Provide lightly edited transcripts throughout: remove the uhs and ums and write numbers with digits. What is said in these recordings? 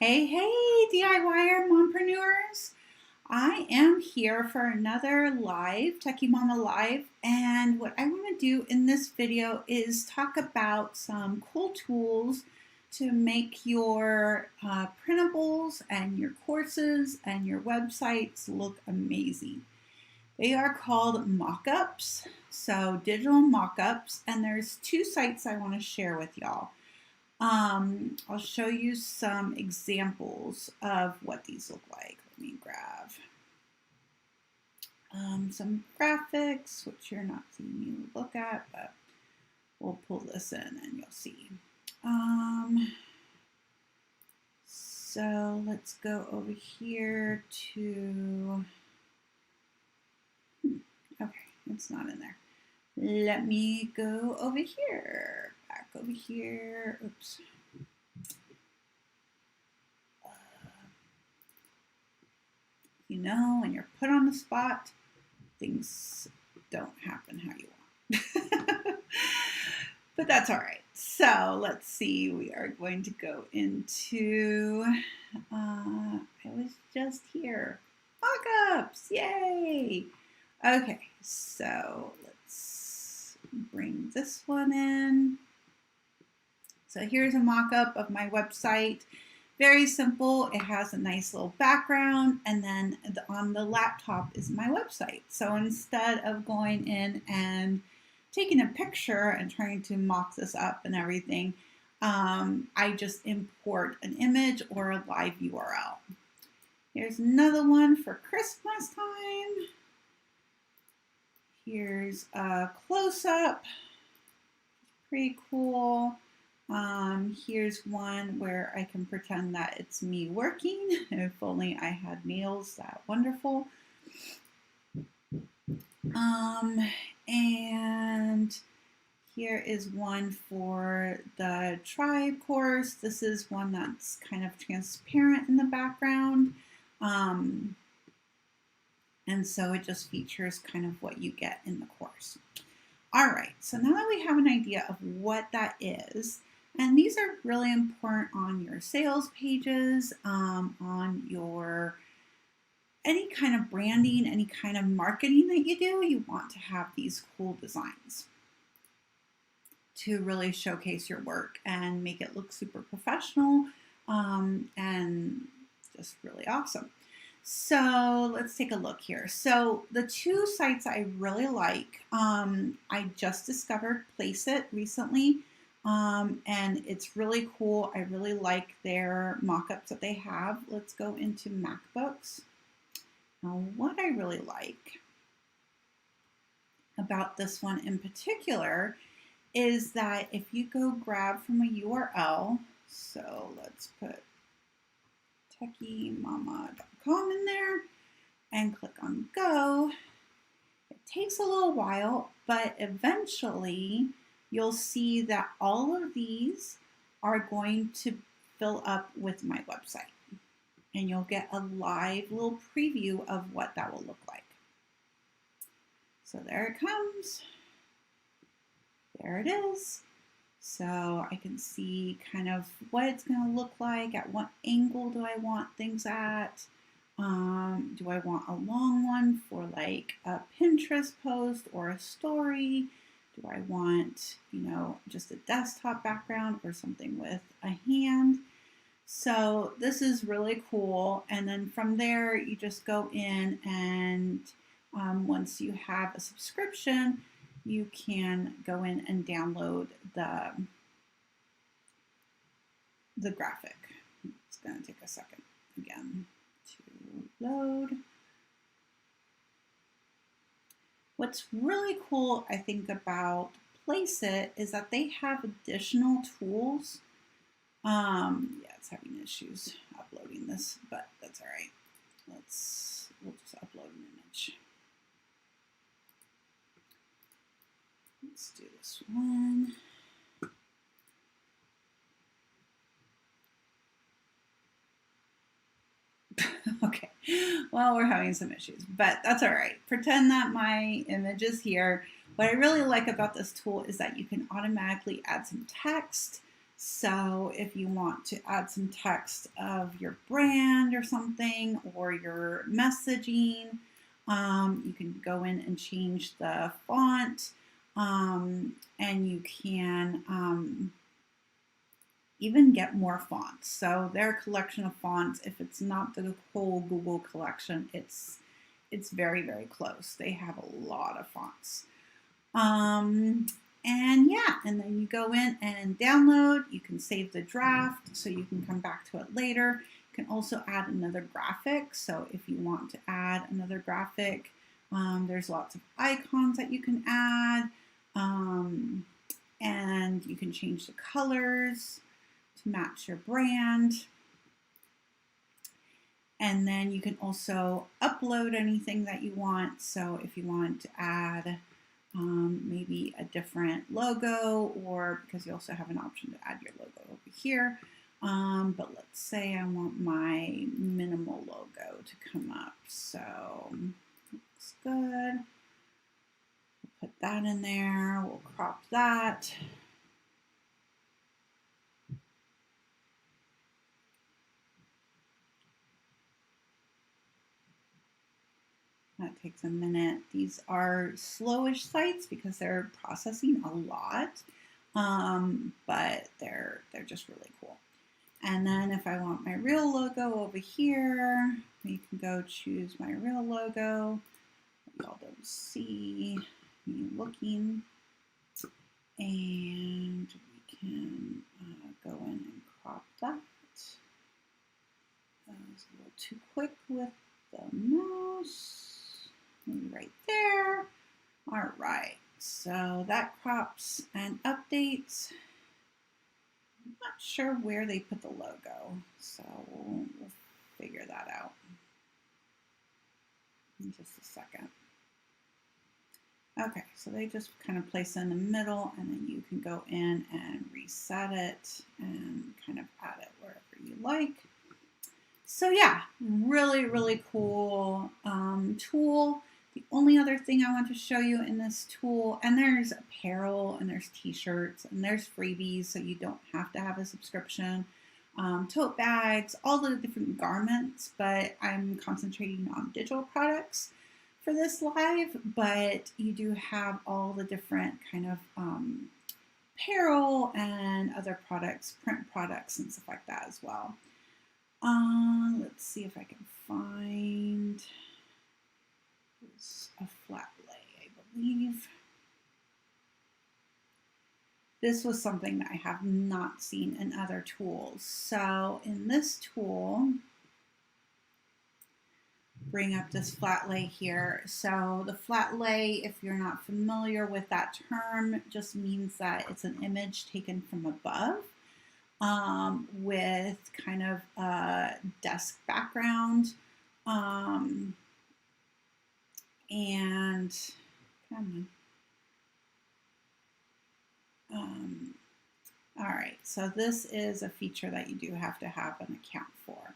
Hey, hey, DIYer mompreneurs. I am here for another live, Techie Mama Live, and what I want to do in this video is talk about some cool tools to make your printables and your courses and your websites look amazing. They are called Mockups, so Digital Mockups, and there's two sites I want to share with y'all. I'll show you some examples of what these look like. Let me grab some graphics, which you're not seeing me look at, but we'll pull this in and you'll see. So let's go over here to, okay, it's not in there. Let me go over here. Back over here. Oops. You know, when you're put on the spot, things don't happen how you want. But that's all right. So let's see. We are going to go into, I was just here. Mockups. Yay. Okay, so let's bring this one in. So here's a mock-up of my website. Very simple. It has a nice little background, and then on the laptop is my website. So instead of going in and taking a picture and trying to mock this up and everything, I just import an image or a live URL. Here's another one for Christmas time. Here's a close-up. Pretty cool. Here's one where I can pretend that it's me working. If only I had nails that wonderful. And here is one for the tribe course. This is one that's kind of transparent in the background. And so it just features kind of what you get in the course. All right, so now that we have an idea of what that is, and these are really important on your sales pages, on your any kind of branding, any kind of marketing that you do, you want to have these cool designs to really showcase your work and make it look super professional and just really awesome. So let's take a look here. So the two sites I really like, I just discovered Placeit recently, and it's really cool. I really like their mock-ups that they have. Let's go into MacBooks. Now, what I really like about this one in particular is that if you go grab from a URL, so let's put techiemama.com in there and click on go. It takes a little while, but eventually you'll see that all of these are going to fill up with my website, and you'll get a live little preview of what that will look like. So there it comes. There it is. So I can see kind of what it's going to look like, at what angle do I want things at. Do I want a long one for like a Pinterest post or a story? Do I want, you know, just a desktop background or something with a hand? So this is really cool. And then from there, you just go in and once you have a subscription, you can go in and download the graphic. It's going to take a second again to load. What's really cool, I think, about Placeit is that they have additional tools. Yeah, it's having issues uploading this, but that's all right. We'll just upload an image. Let's do this one. Okay, well, we're having some issues, but that's all right. Pretend that my image is here. What I really like about this tool is that you can automatically add some text, So if you want to add some text of your brand or something, or your messaging, you can go in and change the font, and you can even get more fonts. So their collection of fonts, if it's not the whole Google collection, it's very, very close. They have a lot of fonts. And yeah, and then you go in and download. You can save the draft so you can come back to it later. You can also add another graphic. So if you want to add another graphic, there's lots of icons that you can add. And you can change the colors to match your brand. And then you can also upload anything that you want. So if you want to add maybe a different logo, or because you also have an option to add your logo over here. But let's say I want my minimal logo to come up. So looks good. We'll put that in there. We'll crop that. That takes a minute. These are slowish sites because they're processing a lot, but they're just really cool. And then if I want my real logo over here, we can go choose my real logo. Y'all don't see me looking. And we can go in and crop that. That was a little too quick with the mouse. Maybe right there. All right, so that crops and updates. I'm not sure where they put the logo, so we'll figure that out in just a second. Okay, so they just kind of place it in the middle, and then you can go in and reset it and kind of add it wherever you like. So yeah, really, really cool tool. The only other thing I want to show you in this tool, and there's apparel and there's t-shirts and there's freebies, so you don't have to have a subscription, tote bags, all the different garments, but I'm concentrating on digital products for this live, but you do have all the different kind of apparel and other products, print products and stuff like that as well. Let's see if I can find a flat lay, I believe. This was something that I have not seen in other tools. So in this tool, bring up this flat lay here. So the flat lay, if you're not familiar with that term, just means that it's an image taken from above. With kind of a desk background, and come on. All right, so this is a feature that you do have to have an account for.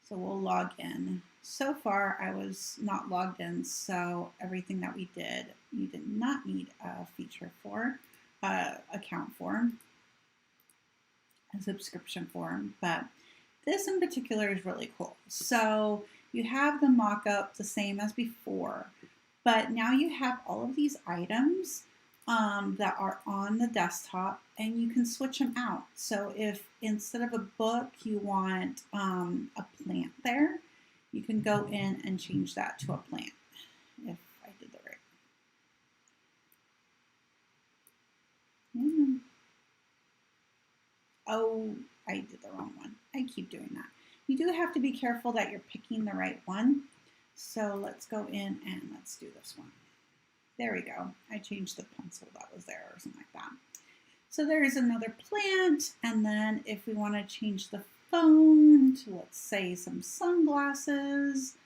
So we'll log in. So far, I was not logged in, so everything that we did, you did not need a feature for, account for. A subscription form, but this in particular is really cool. So you have the mock-up the same as before, but now you have all of these items that are on the desktop, and you can switch them out. So if instead of a book you want a plant there, you can go in and change that to a plant. If I did the right. Oh, I did the wrong one. I keep doing that. You do have to be careful that you're picking the right one. So let's go in and let's do this one. There we go. I changed the pencil that was there or something like that. So there's another plant. And then if we want to change the phone to, let's say, some sunglasses,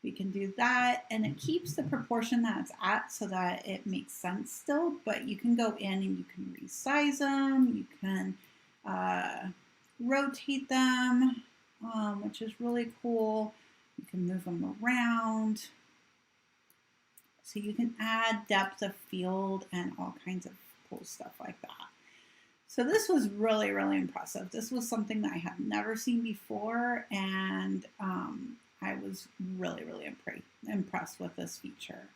we can do that. And it keeps the proportion that it's at so that it makes sense still. But you can go in and you can resize them. You can rotate them, which is really cool. You can move them around. So you can add depth of field and all kinds of cool stuff like that. So this was really, really impressive. This was something that I had never seen before, and I was really, really impressed with this feature.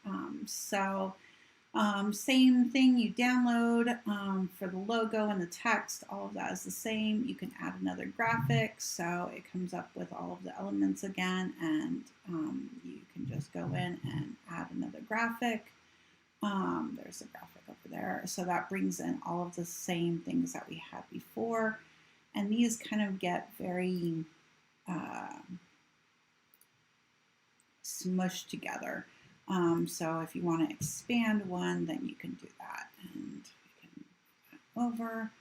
Same thing, you download for the logo and the text, all of that is the same. You can add another graphic, so it comes up with all of the elements again, and you can just go in and add another graphic. There's a graphic over there. So that brings in all of the same things that we had before. And these kind of get very smushed together. So if you want to expand one, then you can do that. And we can add over.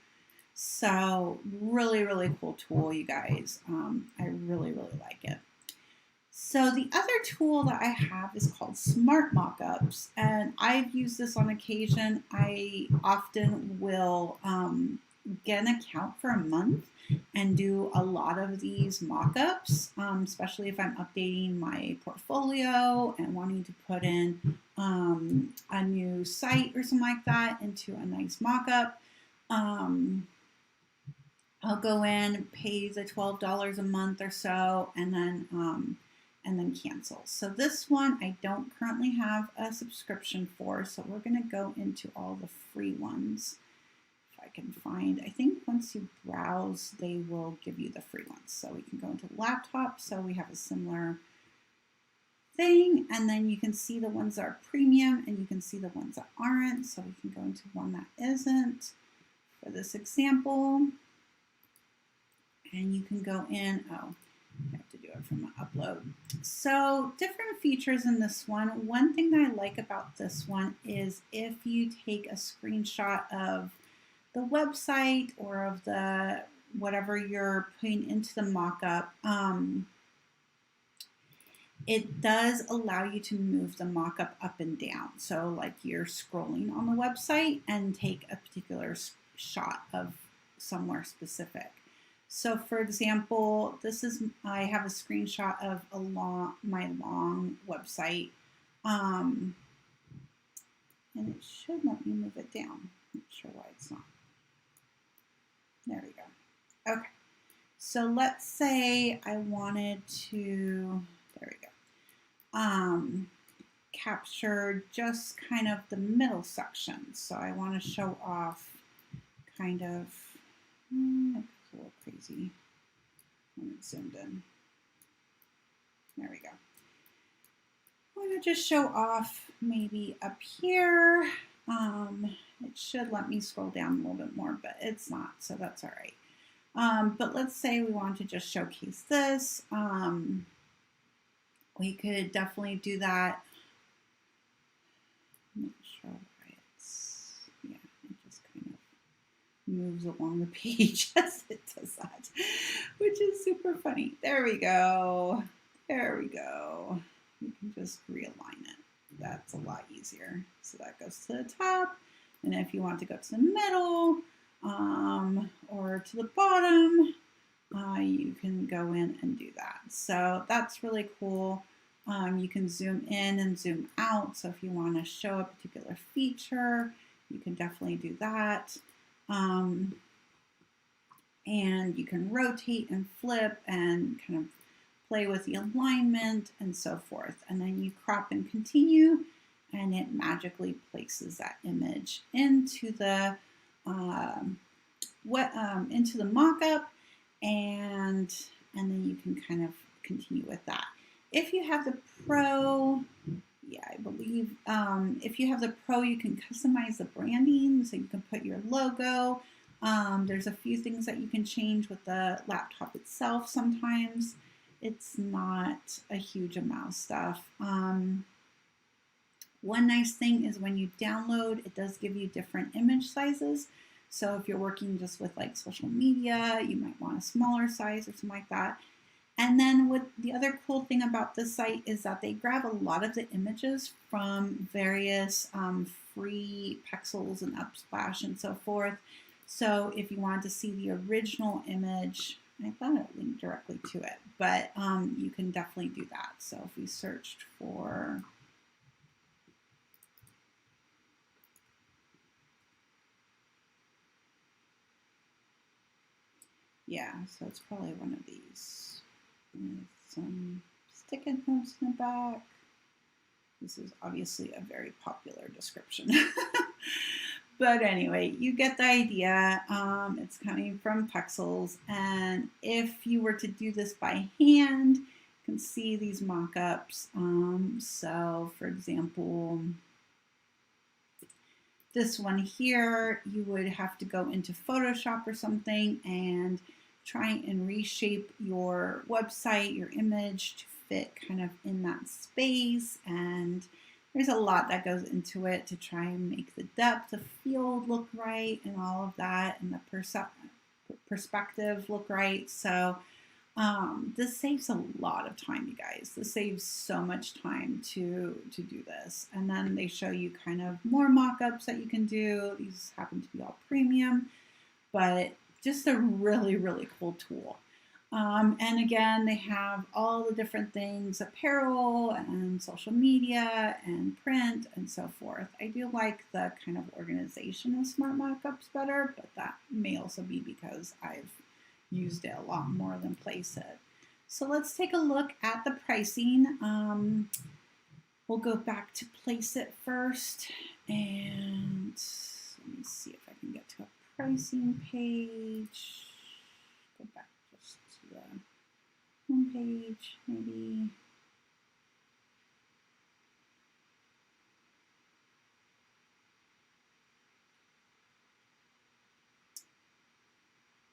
So really, really cool tool, you guys. I really, really like it. So the other tool that I have is called Smart Mockups, and I've used this on occasion. I often will get an account for a month and do a lot of these mockups, especially if I'm updating my portfolio and wanting to put in a new site or something like that into a nice mockup. I'll go in, pay the $12 a month or so, and then cancel. So this one I don't currently have a subscription for, so we're going to go into all the free ones. If I can find, I think once you browse, they will give you the free ones. So we can go into laptop, so we have a similar thing, and then you can see the ones that are premium, and you can see the ones that aren't, so we can go into one that isn't for this example. And you can go in, I have to do it from an upload. So different features in this one. One thing that I like about this one is if you take a screenshot of the website or of the whatever you're putting into the mockup, it does allow you to move the mockup up and down. So like you're scrolling on the website and take a particular shot of somewhere specific. So for example, I have a screenshot of my long website, and it should let me move it down. I'm not sure why it's not. There we go. Okay, so let's say I wanted to, there we go, capture just kind of the middle section. So I want to show off kind of, a little crazy when it's zoomed in. There we go. I'm going to just show off maybe up here. It should let me scroll down a little bit more, but it's not, so that's all right. But let's say we want to just showcase this. We could definitely do that. I'm not sure why it's, yeah, it just kind of moves along the page as it does that, which is super funny. There we go. There we go. You can just realign it. That's a lot easier. So that goes to the top. And if you want to go to the middle or to the bottom, you can go in and do that. So that's really cool. You can zoom in and zoom out. So if you want to show a particular feature, you can definitely do that. And you can rotate and flip and kind of play with the alignment and so forth. And then you crop and continue, and it magically places that image into the mock-up, and then you can kind of continue with that. If you have the Pro, yeah, I believe if you have the Pro, you can customize the branding, so you can put your logo. There's a few things that you can change with the laptop itself sometimes. It's not a huge amount of stuff. One nice thing is when you download, it does give you different image sizes. So if you're working just with like social media, you might want a smaller size or something like that. And then what the other cool thing about this site is that they grab a lot of the images from various free Pexels and Upsplash and so forth. So if you wanted to see the original image, I thought it linked directly to it, but you can definitely do that. So if we searched for, Yeah, so it's probably one of these with some stick-in notes in the back. This is obviously a very popular description. But anyway, you get the idea. It's coming from Pexels, and if you were to do this by hand, you can see these mock-ups. So for example, this one here, you would have to go into Photoshop or something and try and reshape your website, your image to fit kind of in that space. And there's a lot that goes into it to try and make the depth of field look right and all of that, and the perspective look right. So this saves a lot of time, you guys. This saves so much time to do this. And then they show you kind of more mock-ups that you can do. These happen to be all premium, but just a really, really cool tool. And again, they have all the different things, apparel and social media and print and so forth. I do like the kind of organization of Smart Mockups better, but that may also be because I've used it a lot more than Placeit. So let's take a look at the pricing. We'll go back to Placeit first, and let me see if I can get to a pricing page. Go back just to the home page, maybe.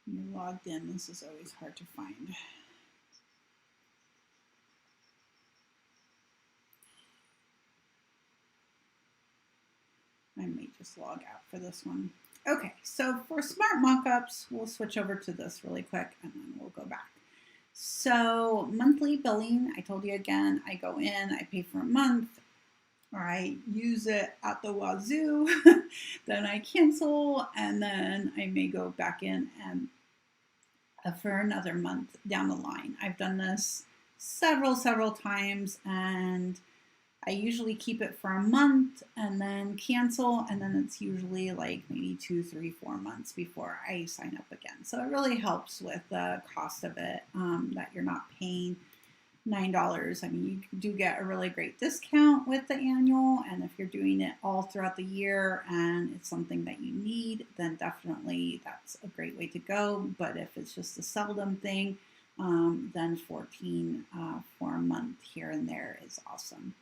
When you're logged in, this is always hard to find. I may just log out for this one. Okay, so for Smart Mockups, we'll switch over to this really quick and then we'll go back. So monthly billing, I told you again, I go in, I pay for a month, or I use it at the wazoo, then I cancel, and then I may go back in and for another month down the line. I've done this several times, and I usually keep it for a month and then cancel, and then it's usually like maybe 2, 3, 4 months before I sign up again. So it really helps with the cost of it, that you're not paying $9. I mean, you do get a really great discount with the annual, and if you're doing it all throughout the year and it's something that you need, then definitely that's a great way to go. But if it's just a seldom thing, then 14 for a month here and there is awesome.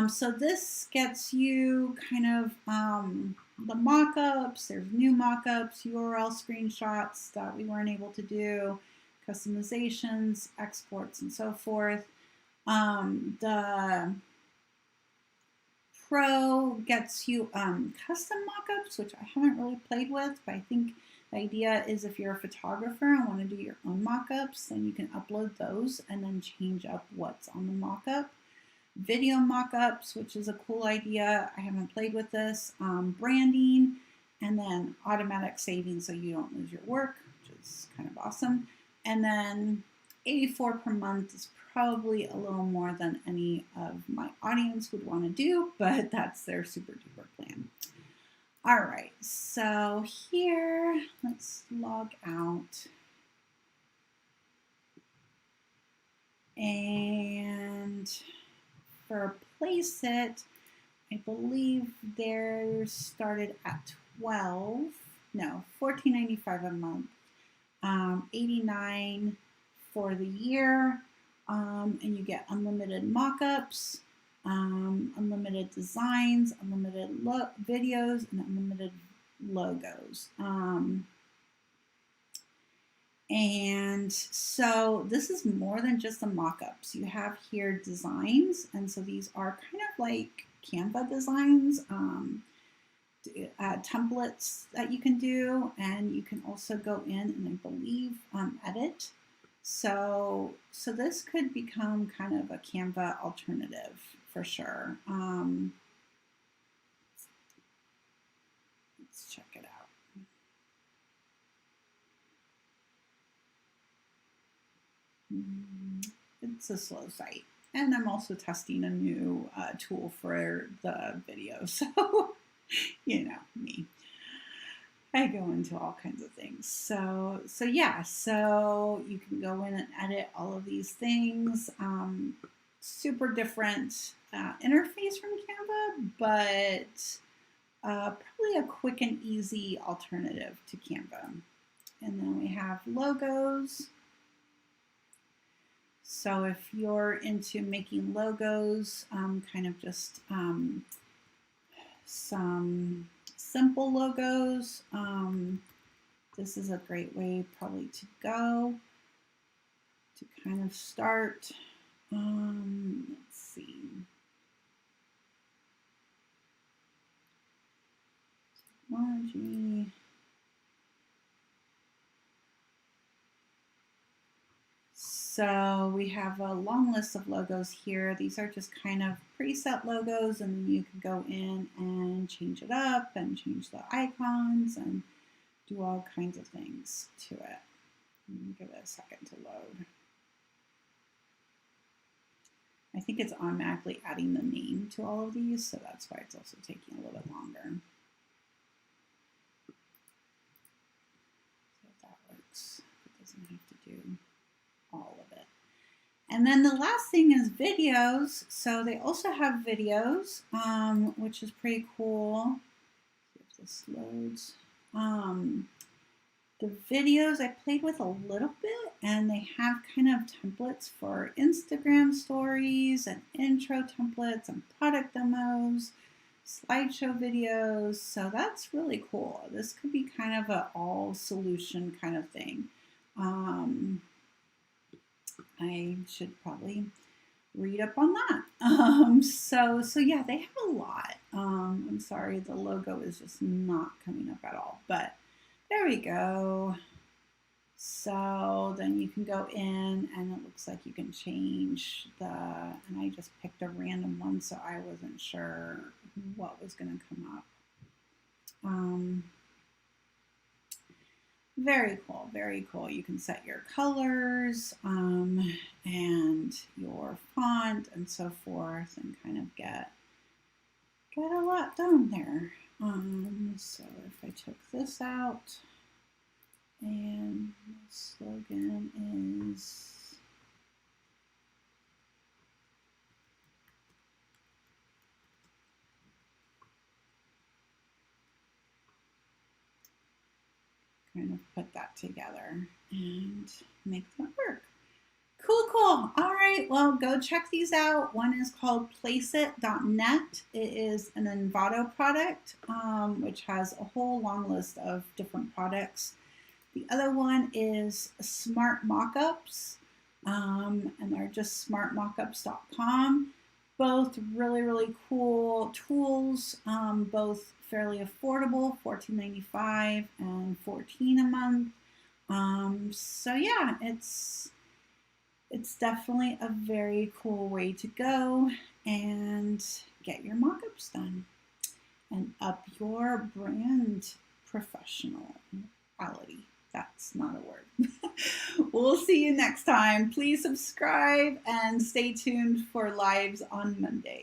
So this gets you kind of the mock-ups. There's new mock-ups, URL screenshots that we weren't able to do, customizations, exports, and so forth. The Pro gets you custom mock-ups, which I haven't really played with, but I think the idea is if you're a photographer and want to do your own mock-ups, then you can upload those and then change up what's on the mock-up. Video mock-ups, which is a cool idea. I haven't played with this. Branding, and then automatic saving so you don't lose your work, which is kind of awesome. And then $84 per month is probably a little more than any of my audience would want to do, but that's their super duper plan. All right, so here, let's log out. And for Placeit, I believe theirs started at $14.95 a month, $89 for the year, and you get unlimited mock-ups, unlimited designs, unlimited videos, and unlimited logos. And so this is more than just the mock-ups. You have here designs, and so these are kind of like Canva designs, templates that you can do, and you can also go in and I believe edit. So this could become kind of a Canva alternative for sure. Let's check it out. It's a slow site, and I'm also testing a new tool for the video, so you know me. I go into all kinds of things. So yeah, so you can go in and edit all of these things. Super different interface from Canva, but probably a quick and easy alternative to Canva. And then we have logos. So if you're into making logos, kind of just some simple logos, this is a great way probably to go to kind of start. Let's see. Technology. So we have a long list of logos here. These are just kind of preset logos, and then you can go in and change it up and change the icons and do all kinds of things to it. Give it a second to load. I think it's automatically adding the name to all of these, so that's why it's also taking a little bit longer. So if that works, it doesn't have to do all of it. And then the last thing is videos. So they also have videos, which is pretty cool. See if this loads. The videos I played with a little bit, and they have kind of templates for Instagram stories and intro templates and product demos, slideshow videos. So that's really cool. This could be kind of an all solution kind of thing. I should probably read up on that. So yeah, they have a lot. I'm sorry, the logo is just not coming up at all, but there we go. So then you can go in and it looks like you can change and I just picked a random one, so I wasn't sure what was going to come up. Very cool, very cool. You can set your colors and your font and so forth, and kind of get a lot done there. So if I took this out, and the slogan is kind of put that together and make that work. Cool. All right, well, go check these out. One is called Placeit.net. It is an Envato product, which has a whole long list of different products. The other one is Smart Mockups, and they're just smartmockups.com. Both really cool tools, both fairly affordable, $14.95 and $14 a month. So yeah, it's definitely a very cool way to go and get your mockups done and up your brand professionality. That's not a word. We'll see you next time. Please subscribe and stay tuned for lives on Monday.